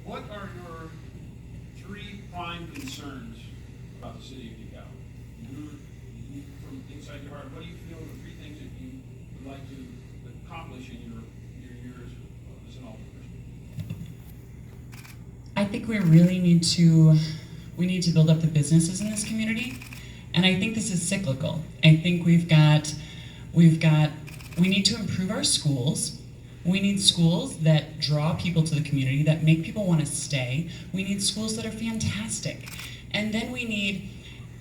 What are your three prime concerns about the city of DeKalb? From inside your heart, what do you feel are the three things that you would like to accomplish in your years as an alderman? I think we really need to build up the businesses in this community, and I think this is cyclical. I think we need to improve our schools. We need schools that draw people to the community, that make people want to stay. We need schools that are fantastic. And then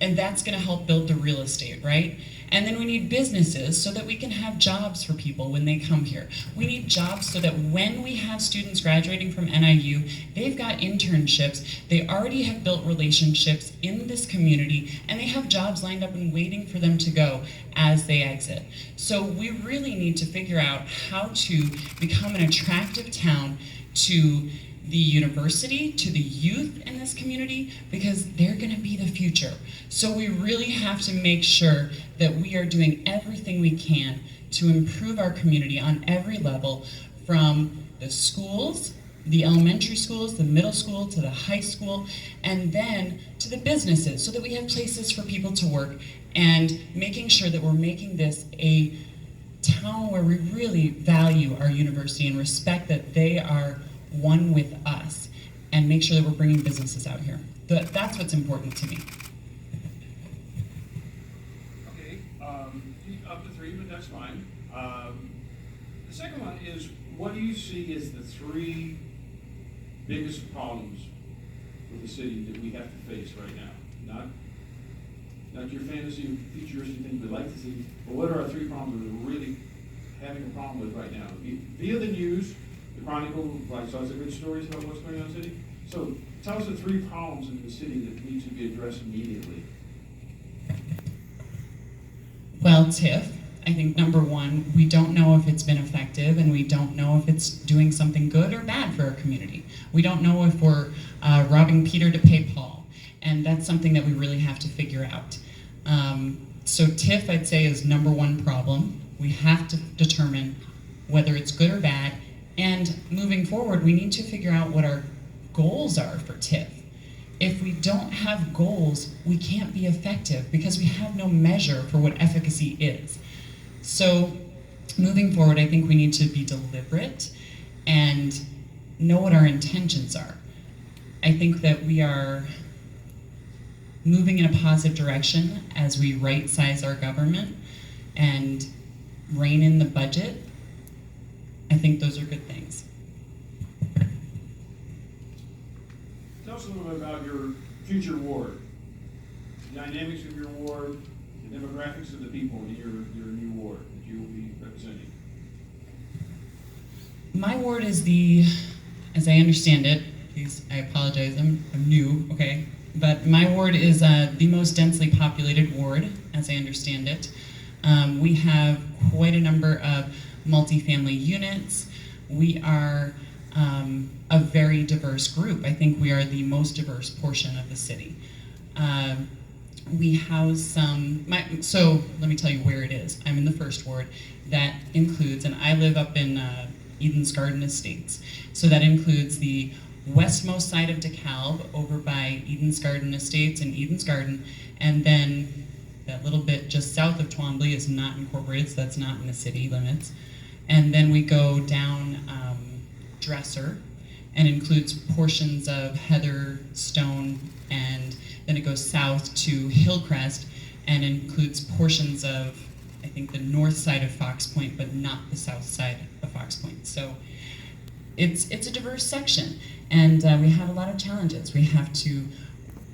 and that's going to help build the real estate, right? And then we need businesses so that we can have jobs for people when they come here. We need jobs so that when we have students graduating from NIU, they've got internships, they already have built relationships in this community, and they have jobs lined up and waiting for them to go as they exit. So we really need to figure out how to become an attractive town to the university, to the youth in this community, because they're going to be the future. So we really have to make sure that we are doing everything we can to improve our community on every level, from the schools, the elementary schools, the middle school, to the high school, and then to the businesses, so that we have places for people to work, and making sure that we're making this a town where we really value our university and respect that they are one with us, and make sure that we're bringing businesses out here. That's what's important to me. Okay, up to three, but that's fine. The second one is, what do you see as the three biggest problems with the city that we have to face right now? Not your fantasy of futuristic things we'd like to see, but what are our three problems that we're really having a problem with right now? Via the news, the Chronicle writes lots of good stories about what's going on in the city. So tell us the three problems in the city that need to be addressed immediately. Well, TIF, I think number one, we don't know if it's been effective, and we don't know if it's doing something good or bad for our community. We don't know if we're robbing Peter to pay Paul, and that's something that we really have to figure out. So TIF, I'd say, is number one problem. We have to determine whether it's good or bad, and moving forward, we need to figure out what our goals are for TIF. If we don't have goals, we can't be effective because we have no measure for what efficacy is. So moving forward, I think we need to be deliberate and know what our intentions are. I think that we are moving in a positive direction as we right-size our government and rein in the budget. I think those are good things. Tell us a little bit about your future ward, the dynamics of your ward, the demographics of the people in your new ward that you will be representing. My ward is as I understand it, please, I apologize, I'm new, okay? But my ward is the most densely populated ward, as I understand it. We have quite a number of multifamily units. We are a very diverse group. I think we are the most diverse portion of the city. We house so let me tell you where it is. I'm in the first ward. That includes, and I live up in Eden's Garden Estates. So that includes the westmost side of DeKalb over by Eden's Garden Estates and Eden's Garden, and then that little bit just south of Twombly is not incorporated, so that's not in the city limits. And then we go down Dresser, and includes portions of Heatherstone, and then it goes south to Hillcrest, and includes portions of, I think, the north side of Fox Point, but not the south side of Fox Point. So it's a diverse section, and we have a lot of challenges. We have to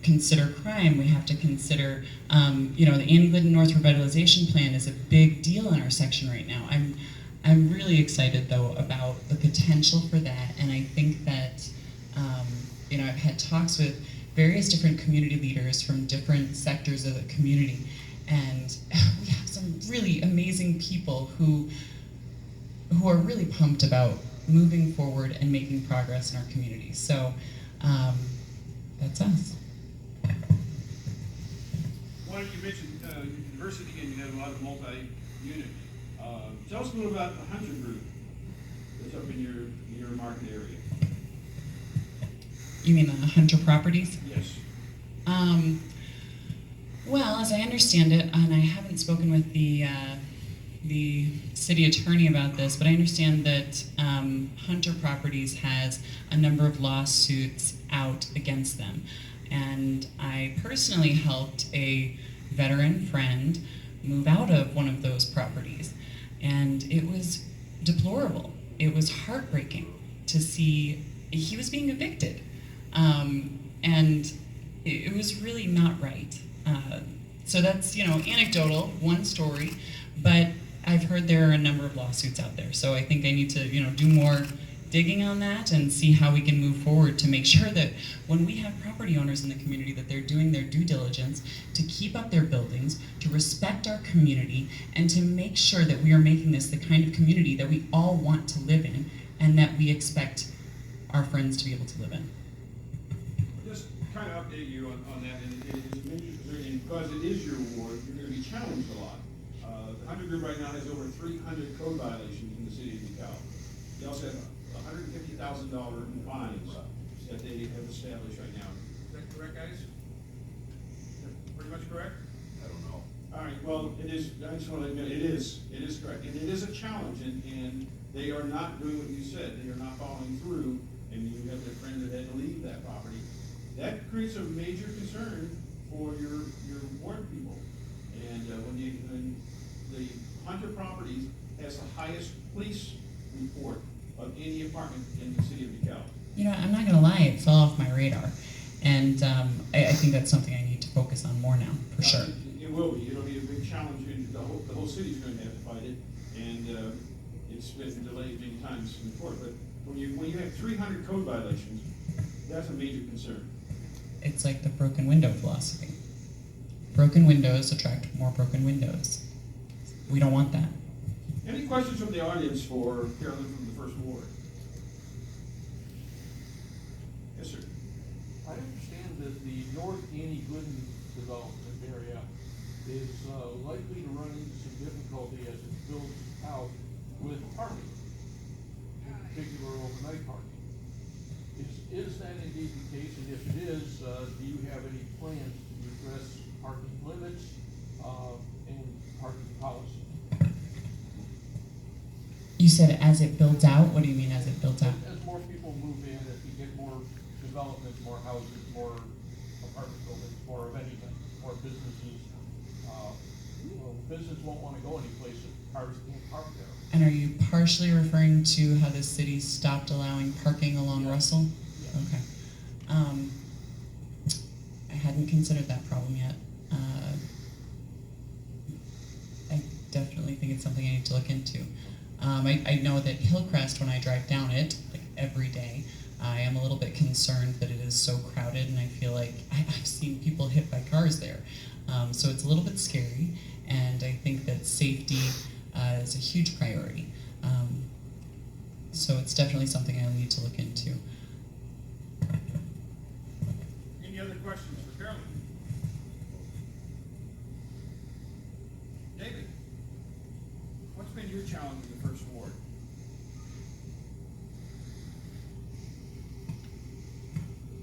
consider crime. We have to consider, the Annie Glidden North Revitalization Plan is a big deal in our section right now. I'm really excited, though, about the potential for that, and I think that, I've had talks with various different community leaders from different sectors of the community, and we have some really amazing people who are really pumped about moving forward and making progress in our community. So that's us. Well, you mentioned university, and you have a lot of multi-unit. Tell us a little about the Hunter Group that's up in your market area. You mean the Hunter properties? Yes. Well, as I understand it, and I haven't spoken with the city attorney about this, but I understand that Hunter Properties has a number of lawsuits out against them. And I personally helped a veteran friend move out of one of those properties. And it was deplorable. It was heartbreaking to see he was being evicted. And it was really not right. So that's, anecdotal, one story, but I've heard there are a number of lawsuits out there. So I think I need to, do more digging on that and see how we can move forward to make sure that when we have property owners in the community that they're doing their due diligence to keep up their buildings, to respect our community, and to make sure that we are making this the kind of community that we all want to live in and that we expect our friends to be able to live in. Just kind of update you on that, and it is a major concern, and because it is your ward, you're going to be challenged a lot. The Hunter Group right now has over 300 code violations in the city of DeKalb. They also have $150,000 in fines that they have established right now. Is that correct, guys? Is that pretty much correct? I don't know. All right, well, it is, I just want to admit, it is correct, and it is a challenge, and they are not doing what you said, they are not following through, and you have a friend that had to leave that property. That creates a major concern for your ward people. And when the Hunter Properties has the highest police report of any apartment in the city of DeKalb. I'm not gonna lie, it fell off my radar. And I think that's something I need to focus on more now, for sure. It will be, it'll be a big challenge, and the whole city's going to have to fight it, and it's been delayed many times in court, but when you have 300 code violations, that's a major concern. It's like the broken window philosophy. Broken windows attract more broken windows. We don't want that. Any questions from the audience for Carolyn from the First Ward? Yes, sir. I understand that the North Annie Gooden development area is likely to run into some difficulty as it builds out with parking, in particular overnight parking. Is that indeed the case? And if it is, do you have any plans to address parking limits and parking policy? You said as it builds out? What do you mean as it builds out? As more people move in, as we get more development, more houses, more apartment buildings, more of anything, more businesses, business won't want to go anyplace if cars can't park there. And are you partially referring to how the city stopped allowing parking along Russell? Yeah. Okay. I hadn't considered that problem yet. I definitely think it's something I need to look into. I know that Hillcrest, when I drive down it, like every day, I am a little bit concerned that it is so crowded, and I feel like I've seen people hit by cars there. So it's a little bit scary, and I think that safety is a huge priority. So it's definitely something I'll need to look into. Any other questions for Carolyn? David, what's been your challenge in the First Ward?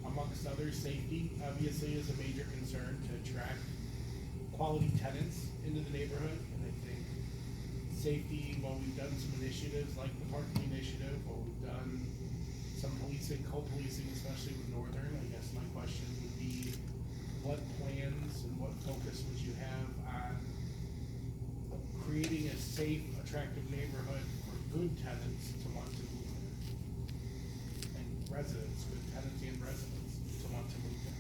Amongst others, safety obviously is a major concern to attract quality tenants into the neighborhood. And I think safety, while we've done some initiatives like the parking initiative, while we've done some policing, co-policing, especially with Northern, I guess my question would be, what plans and what focus would you have on creating a safe, attractive neighborhood for good tenants to want to move there? And residents, good tenants and residents to want to move there.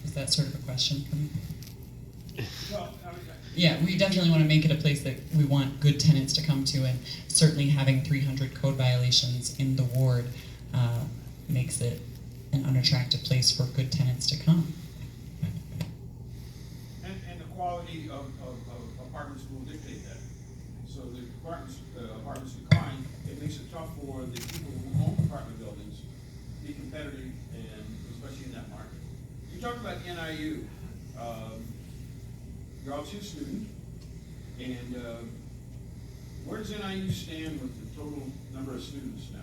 Is that sort of a question for me? Well, Yeah, we definitely want to make it a place that we want good tenants to come to, and certainly having 300 code violations in the ward makes it an unattractive place for good tenants to come. and the quality of apartments will dictate that. So the apartments decline, it makes it tough for the people who own apartment buildings to be competitive, and especially in that market. You talked about NIU. You're obviously a student, and Where does NIU stand with the total number of students now?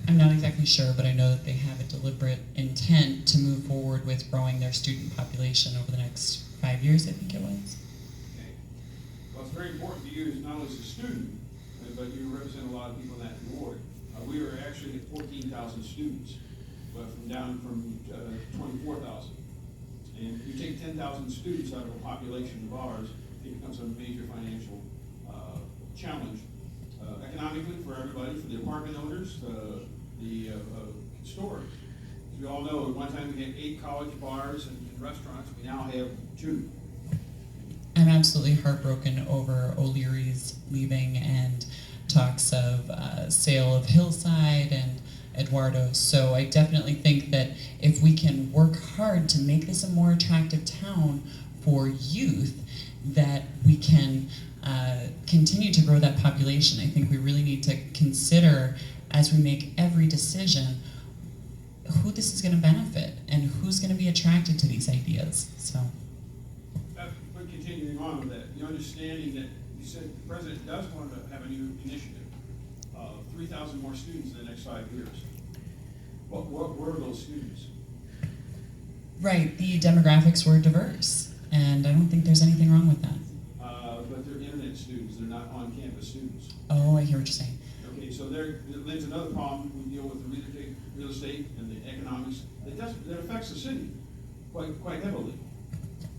I'm not exactly sure, but I know that they have a deliberate intent to move forward with growing their student population over the next 5 years, I think it was. Okay. Well, it's very important to you not only as a student, but you represent a lot of people in that ward. We were actually at 14,000 students, but down from 24,000. And if you take 10,000 students out of a population of ours, it becomes a major financial challenge. Economically for everybody, for the apartment owners, the store. As we all know, at one time we had 8 college bars and restaurants. We now have 2. I'm absolutely heartbroken over O'Leary's leaving and talks of sale of Hillside and Eduardo. So I definitely think that if we can work hard to make this a more attractive town for youth, that we can continue to grow that population. I think we really need to consider, as we make every decision, who this is going to benefit and who's going to be attracted to these ideas. So, but continuing on with that, the understanding that you said the president does want to have a new initiative, 3,000 more students in the next 5 years. What were those students? right, the demographics were diverse, and I don't think there's anything wrong with that. But they're internet students, they're not on-campus students. Oh, I hear what you're saying. Okay, so there's another problem. We deal with the real estate and the economics. That affects the city quite heavily.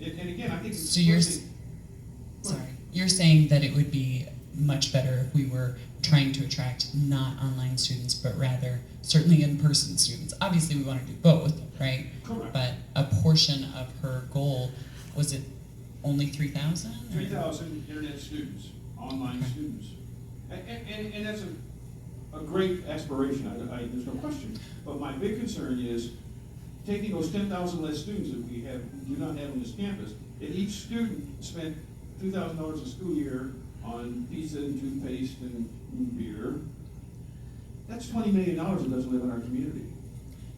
And again, I think it's So you're saying that it would be much better if we were trying to attract not online students, but rather certainly in-person students. Obviously, we want to do both, right? Correct. But a portion of her goal, was it only 3,000? 3,000 internet students, online students. And that's a great aspiration, there's no question. But my big concern is taking those 10,000 less students that we do not have on this campus, and each student spent $2,000 a school year on pizza and toothpaste and beer. That's $20 million that doesn't live in our community.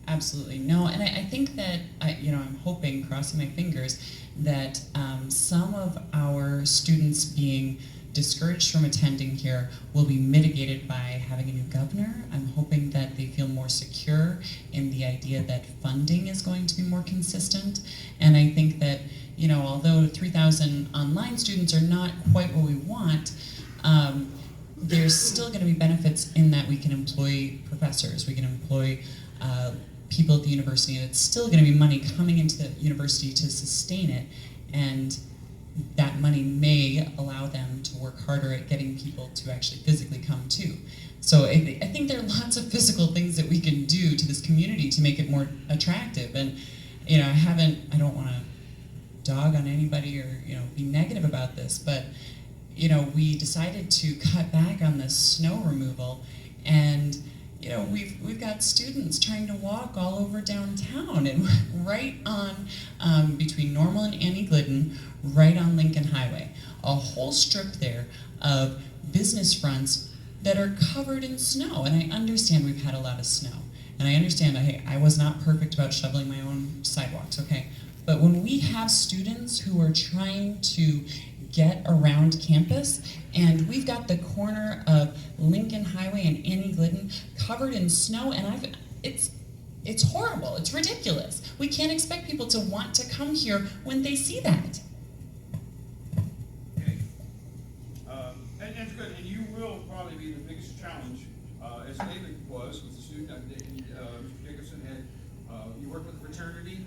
Absolutely. No, and I think that, I'm hoping, crossing my fingers, that some of our students being discouraged from attending here will be mitigated by having a new governor. I'm hoping that they feel more secure in the idea that funding is going to be more consistent. And I think that, although 3,000 online students are not quite what we want, there's still going to be benefits in that we can employ professors, we can employ people at the university, and it's still going to be money coming into the university to sustain it, and that money may allow them to work harder at getting people to actually physically come too. So I think there are lots of physical things that we can do to this community to make it more attractive. And I don't want to dog on anybody or be negative about this, but we decided to cut back on the snow removal, and we've got students trying to walk all over downtown and right on between Normal and Annie Glidden, right on Lincoln Highway, a whole strip there of business fronts that are covered in snow. And I understand we've had a lot of snow, and I understand I was not perfect about shoveling my own sidewalks, okay? But when we have students who are trying to get around campus, and we've got the corner of Lincoln Highway and Annie Glidden covered in snow, and it's horrible, it's ridiculous. We can't expect people to want to come here when they see that. Okay. And it's good, and you will probably be the biggest challenge, as David was with the student, Mr. Jacobson had, you worked with the fraternity,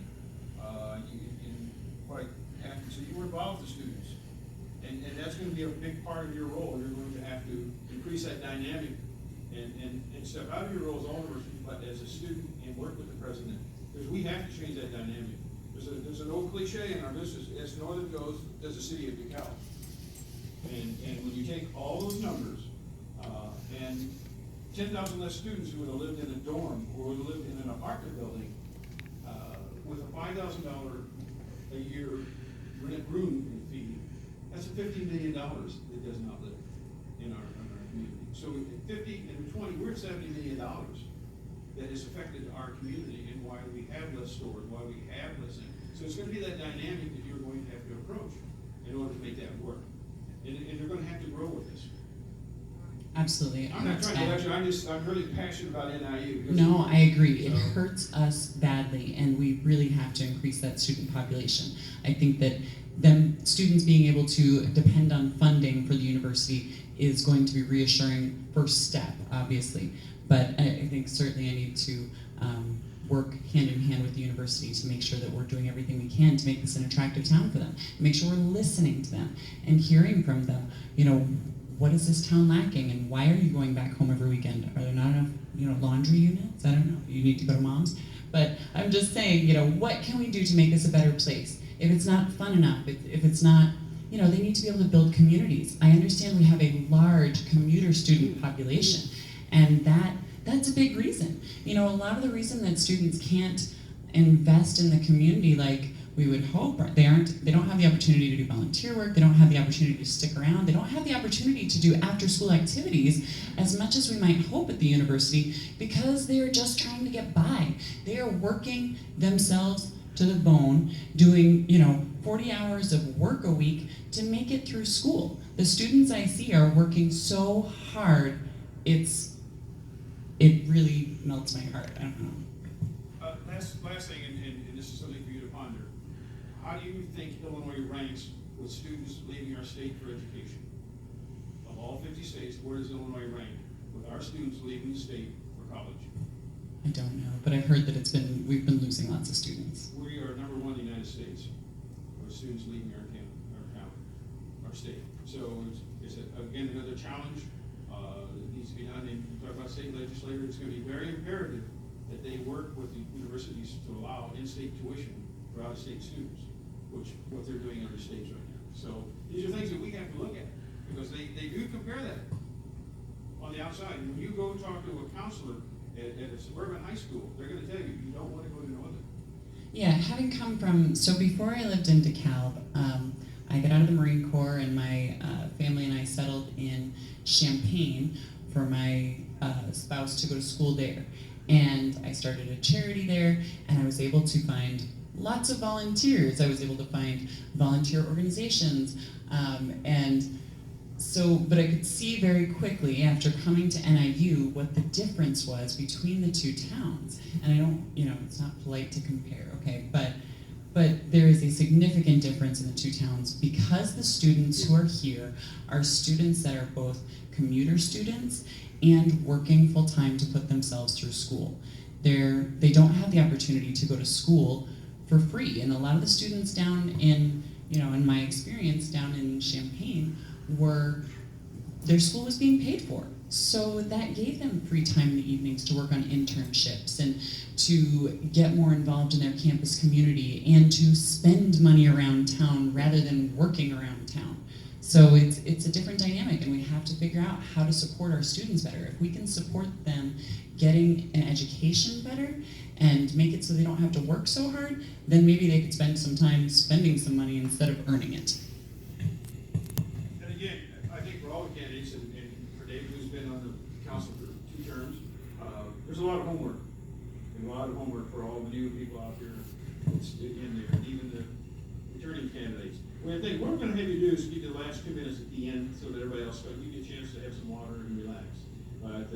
so you were involved with the students. And that's going to be a big part of your role. You're going to have to increase that dynamic and step out of your role as Alderman, but as a student and work with the president. Because we have to change that dynamic. There's an old cliche in our business, as northern goes, does the City of DeKalb. And when you take all those numbers, and 10,000 less students who would have lived in a dorm or would have lived in an apartment building, with a $5,000 a year rent room fee, that's $50 million that does not live in our community. So at 50 and 20, we're at $70 million that has affected our community and why we have less stores, why we have less. So it's going to be that dynamic that you're going to have to approach in order to make that work. and they're gonna have to grow with this. Absolutely. It I'm not hurts trying to bad. lecture, I'm really passionate about NIU. because- No, I agree. It So- hurts us badly, and we really have to increase that student population. I think that them students being able to depend on funding for the university is going to be reassuring first step, obviously. But I think certainly I need to work hand in hand with the university to make sure that we're doing everything we can to make this an attractive town for them. Make sure we're listening to them and hearing from them. You know, what is this town lacking, and why are you going back home every weekend? Are there not enough, laundry units? I don't know. You need to go to mom's. But I'm just saying, what can we do to make this a better place? If it's not fun enough, if it's not, they need to be able to build communities. I understand we have a large commuter student population, and that's a big reason. A lot of the reason that students can't invest in the community like we would hope, they don't have the opportunity to do volunteer work, they don't have the opportunity to stick around, they don't have the opportunity to do after school activities as much as we might hope at the university, because they are just trying to get by. They are working themselves to the bone, doing 40 hours of work a week to make it through school. The students I see are working so hard, it really melts my heart. I don't know. Last thing, and this is something for you to ponder. How do you think Illinois ranks with students leaving our state for education? Of all 50 states, where does Illinois rank with our students leaving the state for college? I don't know, but I've heard that we've been losing lots of students. We are number one in the United States for students leaving our town, our state. So it's again, another challenge that needs to be done. And you talk about state legislature, it's going to be very imperative that they work with the universities to allow in-state tuition for out-of-state students, which what they're doing in other states right now. So these are things that we have to look at, because they do compare that on the outside. And when you go talk to a counselor at a suburban high school, they're going to tell you you don't want to go to Northern. Yeah, having come from, so before I lived in DeKalb, I got out of the Marine Corps, and my family and I settled in Champaign for my spouse to go to school there. And I started a charity there, and I was able to find lots of volunteers. I was able to find volunteer organizations, but I could see very quickly after coming to NIU what the difference was between the two towns. And I don't, it's not polite to compare, okay, but there is a significant difference in the two towns, because the students who are here are students that are both commuter students and working full-time to put themselves through school. They don't have the opportunity to go to school for free. And a lot of the students down in, in my experience down in Champaign, their school was being paid for. So that gave them free time in the evenings to work on internships and to get more involved in their campus community and to spend money around town rather than working around town. So it's a different dynamic, and we have to figure out how to support our students better. If we can support them getting an education better and make it so they don't have to work so hard, then maybe they could spend some time spending some money instead of earning it. And again, I think for all the candidates, and for David, who's been on the council for 2 terms, there's a lot of homework. And a lot of homework for all the new people out there in there, and even the returning candidates. What we're going to have you do is give you the last 2 minutes at the end, so that everybody else, you get a chance to have some water and relax. But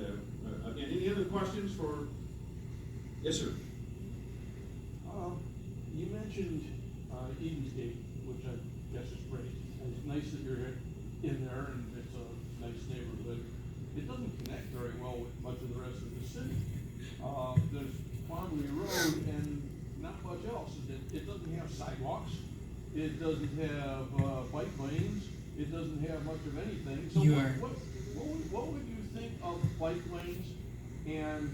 again, any other questions for? Yes, sir. You mentioned Eden's Gate, which I guess is great, and it's nice that you're in there, and it's a nice neighborhood. It doesn't connect very well with much of the rest of the city. There's Quambly Road and not much else. It doesn't have sidewalks. It doesn't have bike lanes. It doesn't have much of anything. So what would you think of bike lanes? And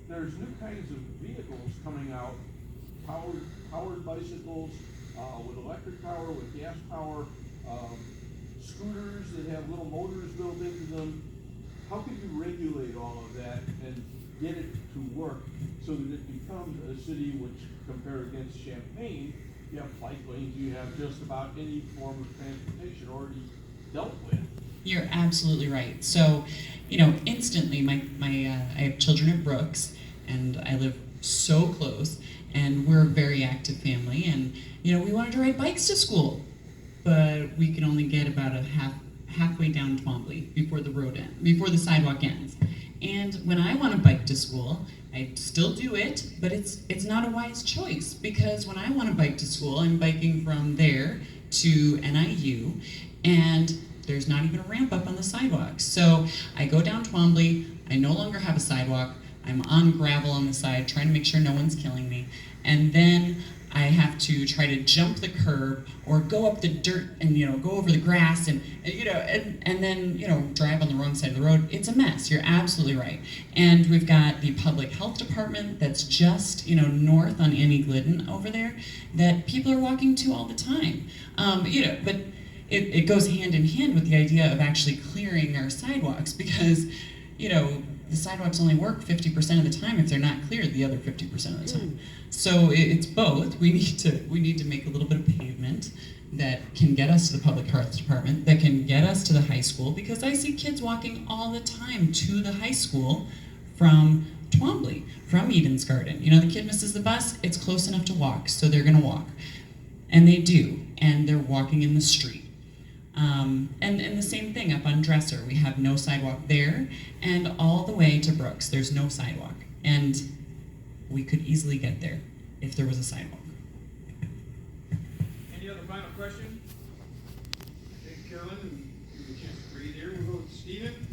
there's new kinds of vehicles coming out, powered bicycles, with electric power, with gas power, scooters that have little motors built into them. How could you regulate all of that and get it to work so that it becomes a city which, compared against Champaign, you have bike lanes, you have just about any form of transportation already dealt with? You're absolutely right. So, instantly, I have children at Brooks, and I live so close, and we're a very active family, and we wanted to ride bikes to school. but we can only get about halfway down Twombly before before the sidewalk ends. And when I want to bike to school, I still do it, but it's not a wise choice, because when I want to bike to school, I'm biking from there to NIU, and there's not even a ramp up on the sidewalk. So I go down Twombly, I no longer have a sidewalk, I'm on gravel on the side, trying to make sure no one's killing me, and then I have to try to jump the curb or go up the dirt and, go over the grass and then, drive on the wrong side of the road. It's a mess. You're absolutely right. And we've got the public health department that's just, north on Annie Glidden over there that people are walking to all the time. But it goes hand in hand with the idea of actually clearing our sidewalks, because, the sidewalks only work 50% of the time if they're not cleared the other 50% of the time. So it's both. We need to make a little bit of pavement that can get us to the public health department, that can get us to the high school, because I see kids walking all the time to the high school from Twombly, from Eden's Garden. The kid misses the bus, it's close enough to walk, so they're gonna walk. And they do, and they're walking in the street. And the same thing up on Dresser. We have no sidewalk there, and all the way to Brooks, there's no sidewalk. And we could easily get there if there was a sidewalk. Any other final question? Thank you, Carolyn, and give you a chance to breathe here. We'll go with Stephen.